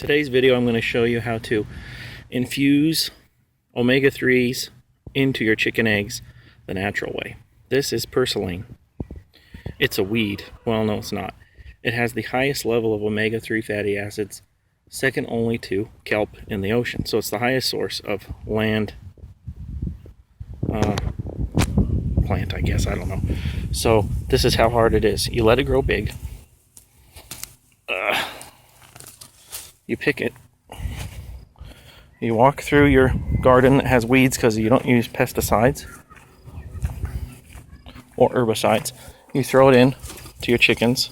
Today's video I'm going to show you how to infuse omega-3s into your chicken eggs the natural way. This is Purslane. It's a weed. Well, no, it's not. It has the highest level of omega-3 fatty acids, second only to kelp in the ocean. So it's the highest source of land plant, I guess. I don't know. So this is how hard it is. You let it grow big. You pick it. You walk through your garden that has weeds because you don't use pesticides or herbicides. You throw it in to your chickens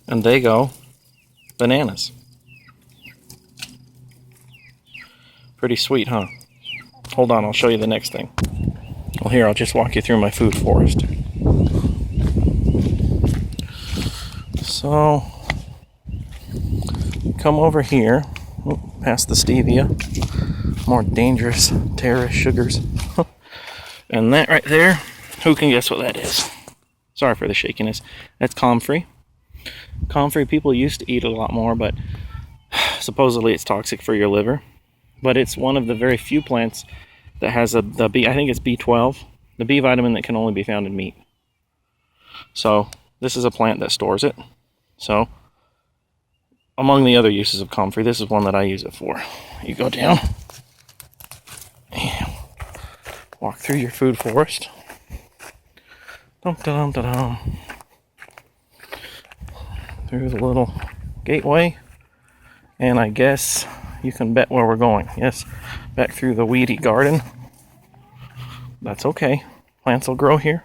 and they go bananas. Pretty sweet, huh? Hold on, I'll show you the next thing. Well, here, I'll just walk you through my food forest. So, come over here, past the stevia, more dangerous terrorist sugars. And that right there, who can guess what that is? Sorry for the shakiness. That's comfrey. Comfrey people used to eat a lot more, but supposedly it's toxic for your liver. But it's one of the very few plants that has the B, I think it's B12, the B vitamin that can only be found in meat. So this is a plant that stores it. So among the other uses of comfrey, this is one that I use it for. You go down and walk through your food forest. Dum-da-dum-da-dum. Through the little gateway. And I guess you can bet where we're going. Yes, back through the weedy garden. That's okay. Plants will grow here.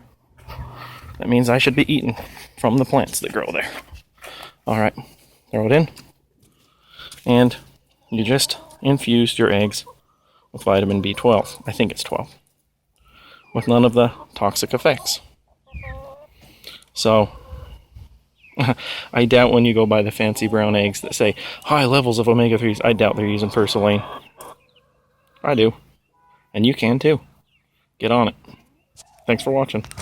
That means I should be eating from the plants that grow there. Alright, throw it in. And you just infused your eggs with vitamin B12. I think it's 12. With none of the toxic effects. So, I doubt when you go buy the fancy brown eggs that say high levels of omega-3s, I doubt they're using Purslane. I do. And you can too. Get on it. Thanks for watching.